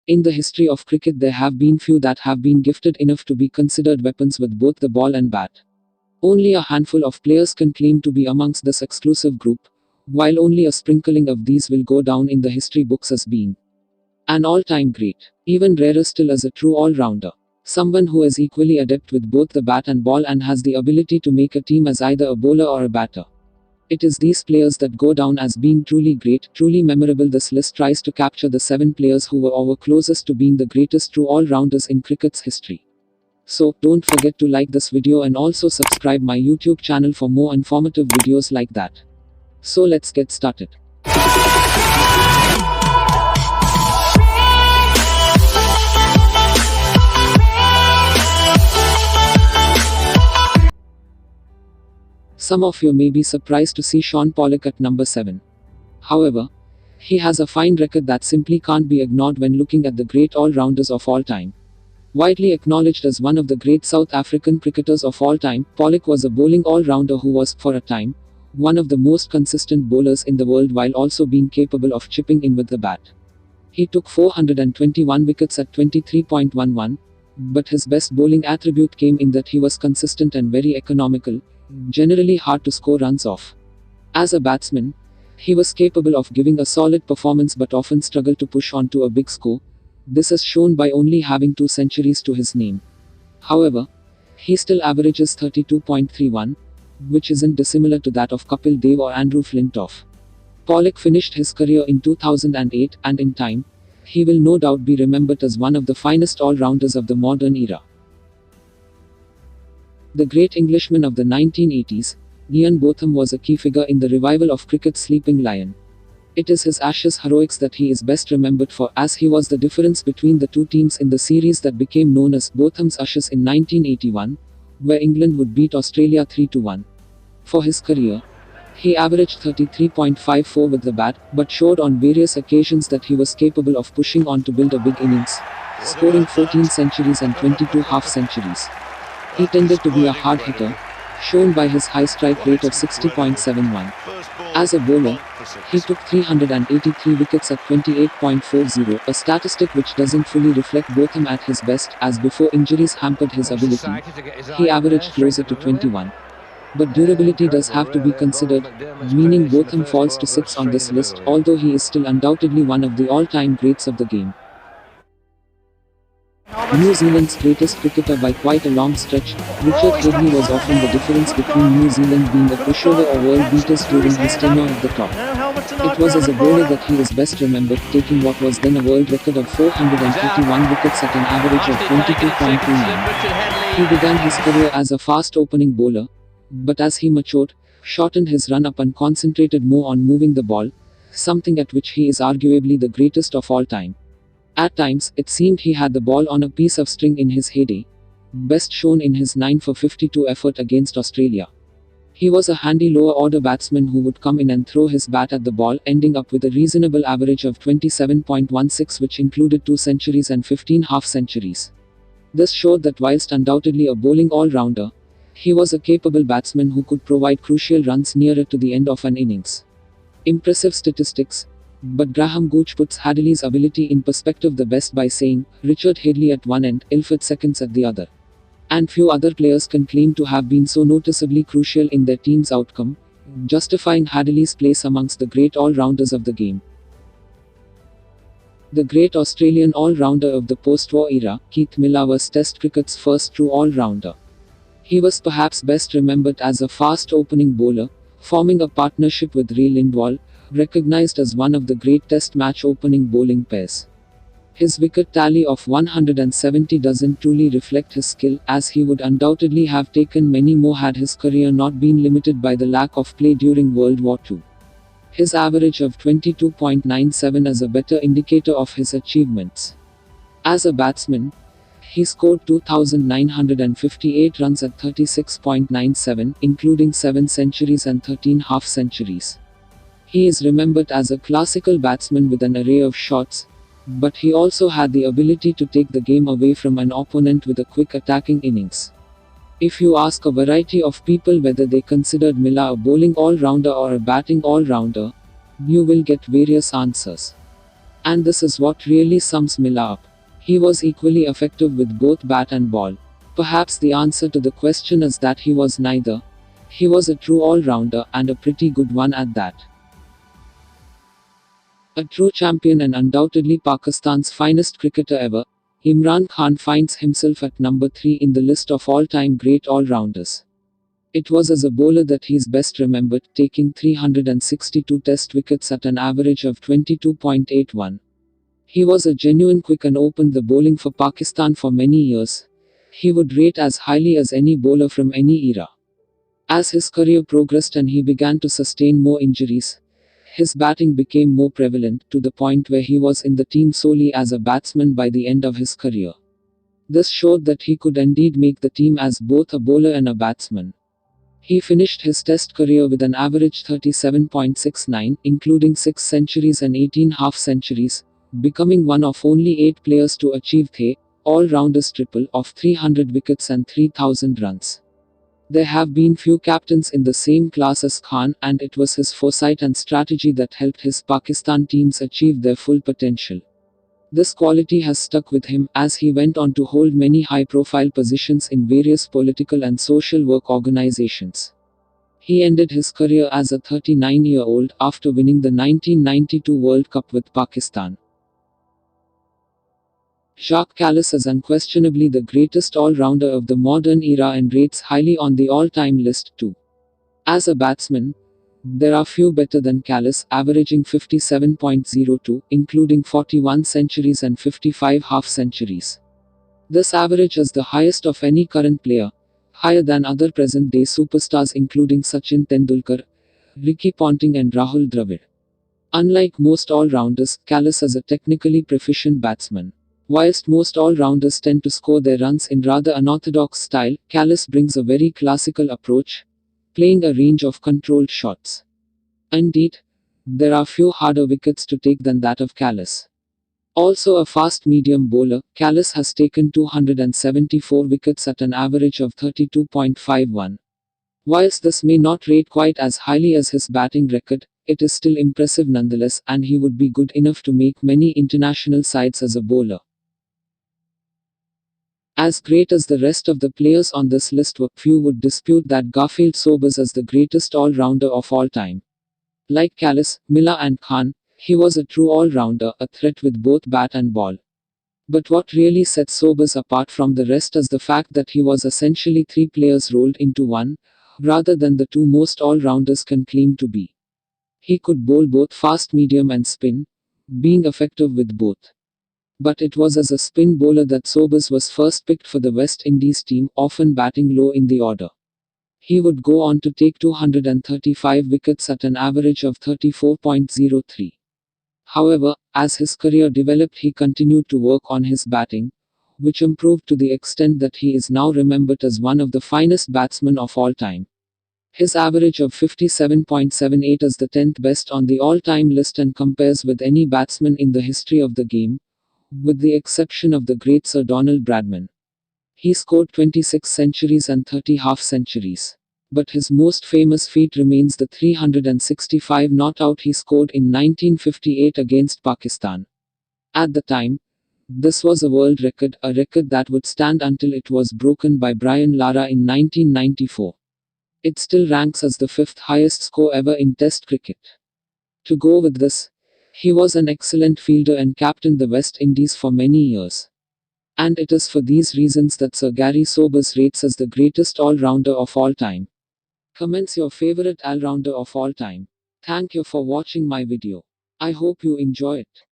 In the history of cricket, there have been few that have been gifted enough to be considered weapons with both the ball and bat. Only a handful of players can claim to be amongst this exclusive group, while only a sprinkling of these will go down in the history books as being an all-time great. Even rarer still as a true all-rounder. Someone who is equally adept with both the bat and ball and has the ability to make a team as either a bowler or a batter. It is these players that go down as being truly great, truly memorable. This list tries to capture the 7 players who were or were closest to being the greatest true all-rounders in cricket's history. So, don't forget to like this video and also subscribe my YouTube channel for more informative videos like that. So let's get started. Some of you may be surprised to see Shaun Pollock at number 7. However, he has a fine record that simply can't be ignored when looking at the great all-rounders of all time. Widely acknowledged as one of the great South African cricketers of all time, Pollock was a bowling all-rounder who was, for a time, one of the most consistent bowlers in the world while also being capable of chipping in with the bat. He took 421 wickets at 23.11, but his best bowling attribute came in that he was consistent and very economical, generally hard to score runs off. As a batsman, he was capable of giving a solid performance but often struggled to push on to a big score. This is shown by only having 2 centuries to his name. However, he still averages 32.31, which isn't dissimilar to that of Kapil Dev or Andrew Flintoff. Pollock finished his career in 2008, and in time, he will no doubt be remembered as one of the finest all-rounders of the modern era. The great Englishman of the 1980s, Ian Botham, was a key figure in the revival of cricket's sleeping lion. It is his Ashes heroics that he is best remembered for, as he was the difference between the two teams in the series that became known as Botham's Ashes in 1981, where England would beat Australia 3-1. For his career, he averaged 33.54 with the bat, but showed on various occasions that he was capable of pushing on to build a big innings, scoring 14 centuries and 22 half-centuries. He tended to be a hard hitter, shown by his high strike rate of 60.71. As a bowler, he took 383 wickets at 28.40, a statistic which doesn't fully reflect Botham at his best, as before injuries hampered his ability, he averaged closer to 21. But durability does have to be considered, meaning Botham falls to 6 on this list, although he is still undoubtedly one of the all-time greats of the game. New Zealand's greatest cricketer by quite a long stretch, Richard Headley was often the difference between New Zealand being a pushover or world beaters during his tenure at the top. It was as a bowler that he is best remembered, taking what was then a world record of 451 wickets at an average of 22.29. He began his career as a fast opening bowler, but as he matured, shortened his run-up and concentrated more on moving the ball, something at which he is arguably the greatest of all time. At times, it seemed he had the ball on a piece of string in his heyday, best shown in his 9 for 52 effort against Australia. He was a handy lower-order batsman who would come in and throw his bat at the ball, ending up with a reasonable average of 27.16, which included 2 centuries and 15 half-centuries. This showed that whilst undoubtedly a bowling all-rounder, he was a capable batsman who could provide crucial runs nearer to the end of an innings. Impressive statistics. But Graham Gooch puts Hadley's ability in perspective the best by saying, Richard Headley at one end, Ilford seconds at the other. And few other players can claim to have been so noticeably crucial in their team's outcome, justifying Hadley's place amongst the great all-rounders of the game. The great Australian all-rounder of the post-war era, Keith Miller, was Test cricket's first true all-rounder. He was perhaps best remembered as a fast opening bowler, forming a partnership with Ray Lindwall, recognized as one of the great Test match opening bowling pairs. His wicket tally of 170 doesn't truly reflect his skill, as he would undoubtedly have taken many more had his career not been limited by the lack of play during World War II. His average of 22.97 is a better indicator of his achievements. As a batsman, he scored 2,958 runs at 36.97, including 7 centuries and 13 half-centuries. He is remembered as a classical batsman with an array of shots, but he also had the ability to take the game away from an opponent with a quick attacking innings. If you ask a variety of people whether they considered Miller a bowling all-rounder or a batting all-rounder, you will get various answers. And this is what really sums Miller up. He was equally effective with both bat and ball. Perhaps the answer to the question is that he was neither. He was a true all-rounder, and a pretty good one at that. A true champion and undoubtedly Pakistan's finest cricketer ever, Imran Khan finds himself at number 3 in the list of all-time great all-rounders. It was as a bowler that he's best remembered, taking 362 test wickets at an average of 22.81. He was a genuine quick and opened the bowling for Pakistan for many years. He would rate as highly as any bowler from any era. As his career progressed and he began to sustain more injuries, his batting became more prevalent, to the point where he was in the team solely as a batsman by the end of his career. This showed that he could indeed make the team as both a bowler and a batsman. He finished his test career with an average 37.69, including 6 centuries and 18 half-centuries, becoming one of only 8 players to achieve the all-rounders triple of 300 wickets and 3,000 runs. There have been few captains in the same class as Khan, and it was his foresight and strategy that helped his Pakistan teams achieve their full potential. This quality has stuck with him, as he went on to hold many high-profile positions in various political and social work organizations. He ended his career as a 39-year-old after winning the 1992 World Cup with Pakistan. Jacques Kallis is unquestionably the greatest all-rounder of the modern era and rates highly on the all-time list too. As a batsman, there are few better than Kallis, averaging 57.02, including 41 centuries and 55 half-centuries. This average is the highest of any current player, higher than other present-day superstars including Sachin Tendulkar, Ricky Ponting and Rahul Dravid. Unlike most all-rounders, Kallis is a technically proficient batsman. Whilst most all-rounders tend to score their runs in rather unorthodox style, Kallis brings a very classical approach, playing a range of controlled shots. Indeed, there are few harder wickets to take than that of Kallis. Also a fast medium bowler, Kallis has taken 274 wickets at an average of 32.51. Whilst this may not rate quite as highly as his batting record, it is still impressive nonetheless, and he would be good enough to make many international sides as a bowler. As great as the rest of the players on this list were, few would dispute that Garfield Sobers is the greatest all-rounder of all time. Like Kallis, Miller and Khan, he was a true all-rounder, a threat with both bat and ball. But what really sets Sobers apart from the rest is the fact that he was essentially 3 players rolled into one, rather than the 2 most all-rounders can claim to be. He could bowl both fast medium and spin, being effective with both. But it was as a spin bowler that Sobers was first picked for the West Indies team, often batting low in the order. He would go on to take 235 wickets at an average of 34.03. However, as his career developed, he continued to work on his batting, which improved to the extent that he is now remembered as one of the finest batsmen of all time. His average of 57.78 is the 10th best on the all-time list and compares with any batsman in the history of the game, with the exception of the great Sir Donald Bradman. He scored 26 centuries and 30 half-centuries. But his most famous feat remains the 365 not out he scored in 1958 against Pakistan. At the time, this was a world record, a record that would stand until it was broken by Brian Lara in 1994. It still ranks as the 5th highest score ever in Test cricket. To go with this, he was an excellent fielder and captained the West Indies for many years. And it is for these reasons that Sir Gary Sobers rates as the greatest all-rounder of all time. Comments your favorite all-rounder of all time. Thank you for watching my video. I hope you enjoy it.